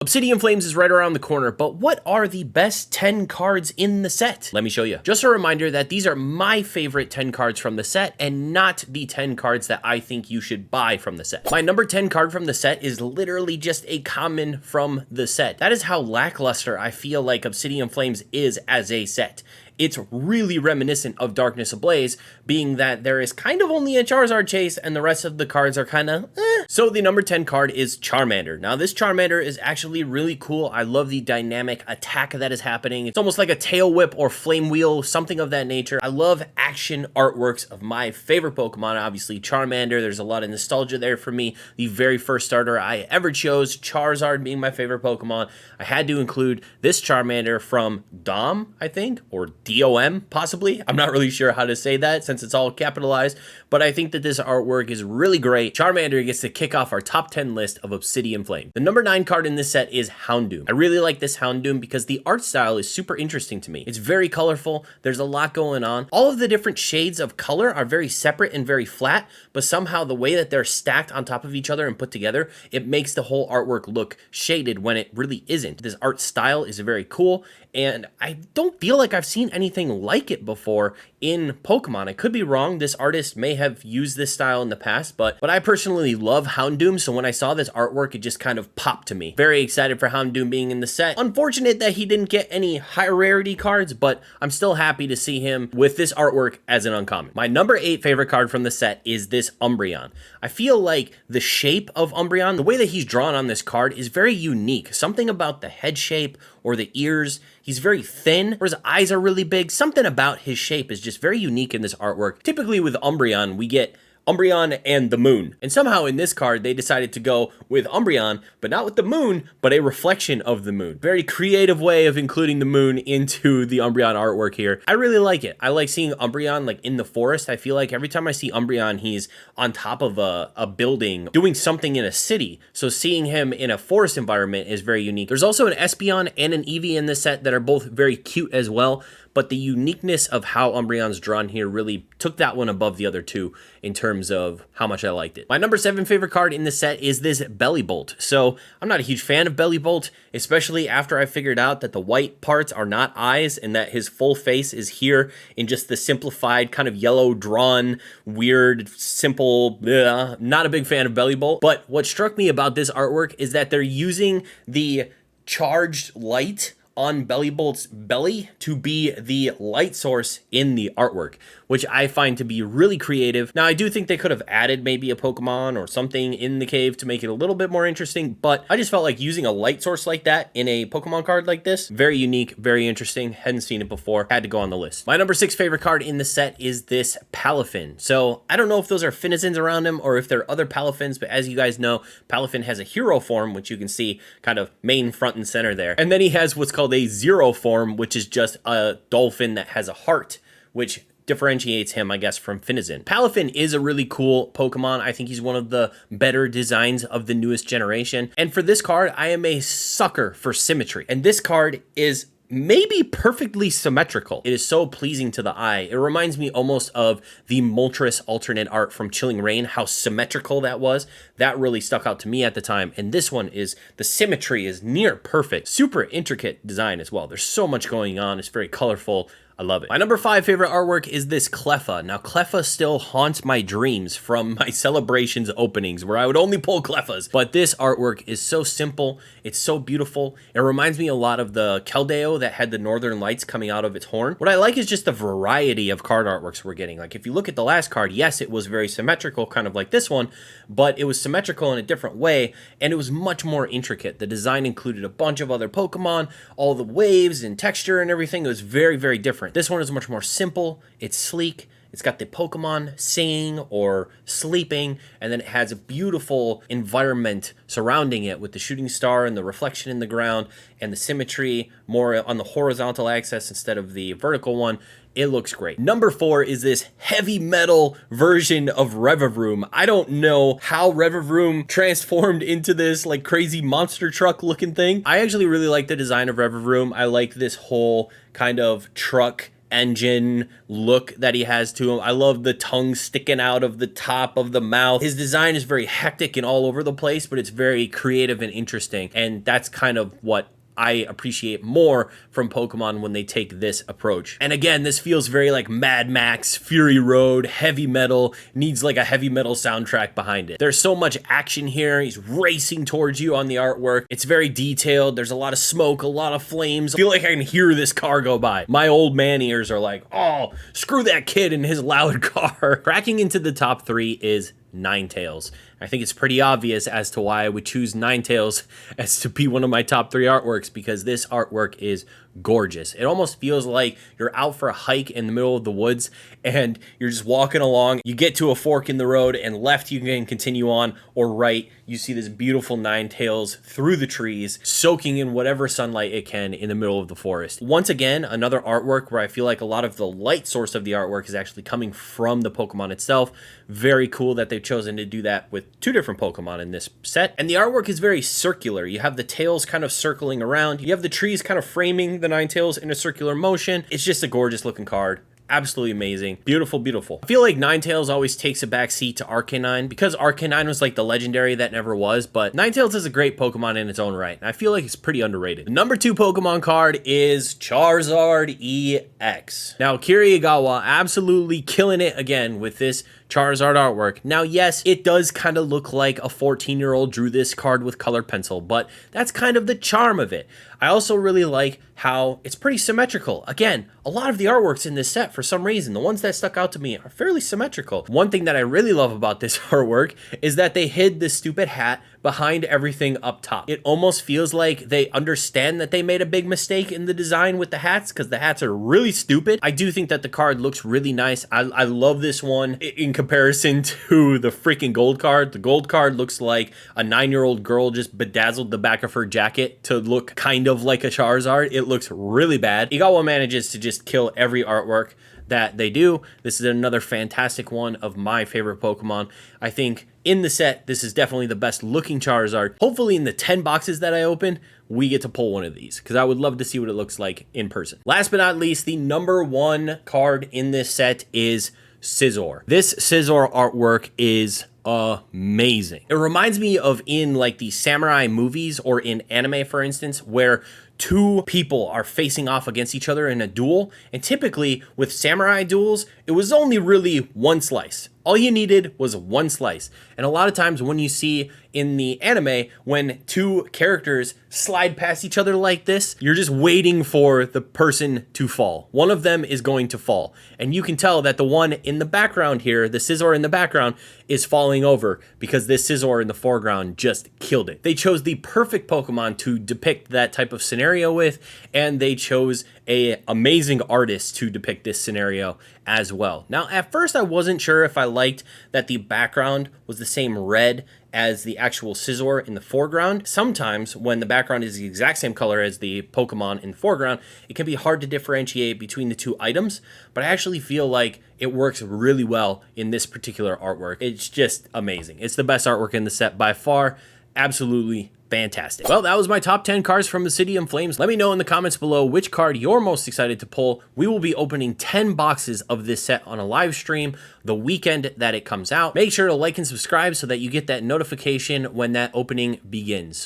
Obsidian Flames is right around the corner, but what are the best 10 cards in the set? Let me show you. Just a reminder that these are my favorite 10 cards from the set and not the 10 cards that I think you should buy from the set. My number 10 card from the set is literally just a common from the set. That is how lackluster I feel like Obsidian Flames is as a set. It's really reminiscent of Darkness Ablaze, being that there is kind of only a Charizard chase and the rest of the cards are kind of So the number 10 card is Charmander. Now this Charmander is actually really cool. I love the dynamic attack that is happening. It's almost like a tail whip or flame wheel, something of that nature. I love action artworks of my favorite Pokemon, obviously Charmander. There's a lot of nostalgia there for me. The very first starter I ever chose, Charizard being my favorite Pokemon. I had to include this Charmander from Dom, I think, or DOM, possibly. I'm not really sure how to say that since it's all capitalized, but I think that this artwork is really great. Charmander gets to kick off our top 10 list of Obsidian Flame. The number 9 card in this set is Houndoom. I really like this Houndoom because the art style is super interesting to me. It's very colorful. There's a lot going on. All of the different shades of color are very separate and very flat, but somehow the way that they're stacked on top of each other and put together, it makes the whole artwork look shaded when it really isn't. This art style is very cool, and I don't feel like I've seen anything like it before in Pokemon. I could be wrong. This artist may have used this style in the past, but I personally love Houndoom, so when I saw this artwork, it just kind of popped to me. Very excited for Houndoom being in the set. Unfortunate that he didn't get any high rarity cards, but I'm still happy to see him with this artwork as an uncommon. My number 8 favorite card from the set is this Umbreon. I feel like the shape of Umbreon, the way that he's drawn on this card is very unique. Something about the head shape or the ears. He's very thin, or his eyes are really big. Something about his shape is just very unique in this artwork. Typically with Umbreon, we get Umbreon and the moon. And somehow in this card, they decided to go with Umbreon, but not with the moon, but a reflection of the moon. Very creative way of including the moon into the Umbreon artwork here. I really like it. I like seeing Umbreon like in the forest. I feel like every time I see Umbreon, he's on top of a building doing something in a city. So seeing him in a forest environment is very unique. There's also an Espeon and an Eevee in this set that are both very cute as well. But the uniqueness of how Umbreon's drawn here really took that one above the other two in terms of how much I liked it. My number 7 favorite card in the set is this Bellibolt. So I'm not a huge fan of Bellibolt, especially after I figured out that the white parts are not eyes and that his full face is here in just the simplified kind of yellow drawn, weird, simple, not a big fan of Bellibolt. But what struck me about this artwork is that they're using the charged light on Bellibolt's belly to be the light source in the artwork, which I find to be really creative. Now, I do think they could have added maybe a Pokemon or something in the cave to make it a little bit more interesting, but I just felt like using a light source like that in a Pokemon card like this, very unique, very interesting. Hadn't seen it before, had to go on the list. My number 6 favorite card in the set is this Palafin. So I don't know if those are Finizins around him or if they're other Palafins, but as you guys know, Palafin has a hero form, which you can see kind of main front and center there. And then he has what's called a zero form, which is just a dolphin that has a heart, which differentiates him, I guess, from Finizin. Palafin is a really cool Pokemon. I think he's one of the better designs of the newest generation. And for this card, I am a sucker for symmetry. And this card is maybe perfectly symmetrical. It is so pleasing to the eye. It reminds me almost of the Moltres alternate art from Chilling Reign, how symmetrical that was. That really stuck out to me at the time. And this one is, the symmetry is near perfect. Super intricate design as well. There's so much going on. It's very colorful. I love it. My number 5 favorite artwork is this Cleffa. Now, Cleffa still haunts my dreams from my Celebrations openings where I would only pull Cleffas. But this artwork is so simple. It's so beautiful. It reminds me a lot of the Keldeo that had the Northern Lights coming out of its horn. What I like is just the variety of card artworks we're getting. Like if you look at the last card, yes, it was very symmetrical, kind of like this one, but it was symmetrical in a different way, and it was much more intricate. The design included a bunch of other Pokemon, all the waves and texture and everything. It was very, very different. This one is much more simple, it's sleek, it's got the Pokemon singing or sleeping, and then it has a beautiful environment surrounding it with the shooting star and the reflection in the ground and the symmetry more on the horizontal axis instead of the vertical one. It looks great. Number 4 is this heavy metal version of Rev Room. I don't know how Rev Room transformed into this like crazy monster truck looking thing. I actually really like the design of Rev Room. I like this whole kind of truck engine look that he has to him. I love the tongue sticking out of the top of the mouth. His design is very hectic and all over the place, but it's very creative and interesting. And that's kind of what I appreciate more from Pokemon when they take this approach. And again, this feels very like Mad Max, Fury Road, heavy metal, needs like a heavy metal soundtrack behind it. There's so much action here. He's racing towards you on the artwork. It's very detailed. There's a lot of smoke, a lot of flames. I feel like I can hear this car go by. My old man ears are like, oh, screw that kid in his loud car. Cracking into the top 3 is Ninetails. I think it's pretty obvious as to why I would choose Ninetails as to be one of my top 3 artworks, because this artwork is gorgeous. It almost feels like you're out for a hike in the middle of the woods and you're just walking along. You get to a fork in the road, and left you can continue on, or right you see this beautiful Ninetails through the trees, soaking in whatever sunlight it can in the middle of the forest. Once again, another artwork where I feel like a lot of the light source of the artwork is actually coming from the Pokemon itself. Very cool that they've chosen to do that with 2 different Pokemon in this set. And the artwork is very circular. You have the tails kind of circling around. You have the trees kind of framing the Ninetails in a circular motion. It's just a gorgeous looking card. Absolutely amazing. Beautiful, beautiful. I feel like Ninetails always takes a back seat to Arcanine, because Arcanine was like the legendary that never was, but Ninetails is a great Pokemon in its own right, and I feel like it's pretty underrated. The number 2 Pokemon card is Charizard EX. Now, Kiriyagawa absolutely killing it again with this Charizard artwork. Now, yes, it does kind of look like a 14-year-old drew this card with colored pencil, but that's kind of the charm of it. I also really like how it's pretty symmetrical. Again, a lot of the artworks in this set, for some reason, the ones that stuck out to me are fairly symmetrical. One thing that I really love about this artwork is that they hid this stupid hat behind everything up top. It almost feels like they understand that they made a big mistake in the design with the hats, because the hats are really stupid. I do think that the card looks really nice. I love this one in comparison to the freaking gold card. The gold card looks like a 9-year-old girl just bedazzled the back of her jacket to look kind of like a Charizard. It looks really bad. Igawa manages to just kill every artwork that they do. This is another fantastic one of my favorite Pokemon. I think in the set, this is definitely the best looking Charizard. Hopefully in the 10 boxes that I open, we get to pull one of these, because I would love to see what it looks like in person. Last but not least, the number 1 card in this set is Scizor. This Scizor artwork is amazing. It reminds me of in like the samurai movies, or in anime, for instance, where 2 people are facing off against each other in a duel. And typically with samurai duels, it was only really 1 slice. All you needed was 1 slice. And a lot of times when you see in the anime, when 2 characters slide past each other like this, you're just waiting for the person to fall. One of them is going to fall. And you can tell that the one in the background here, the Scizor in the background, is falling over, because this Scizor in the foreground just killed it. They chose the perfect Pokemon to depict that type of scenario with, and they chose an amazing artist to depict this scenario as well. Now, at first I wasn't sure if I liked that the background was the same red as the actual Scizor in the foreground. Sometimes when the background is the exact same color as the Pokemon in the foreground, it can be hard to differentiate between the 2 items, but I actually feel like it works really well in this particular artwork. It's just amazing. It's the best artwork in the set by far. Absolutely fantastic. Well, that was my top 10 cards from Obsidian Flames. Let me know in the comments below which card you're most excited to pull. We will be opening 10 boxes of this set on a live stream the weekend that it comes out. Make sure to like and subscribe so that you get that notification when that opening begins.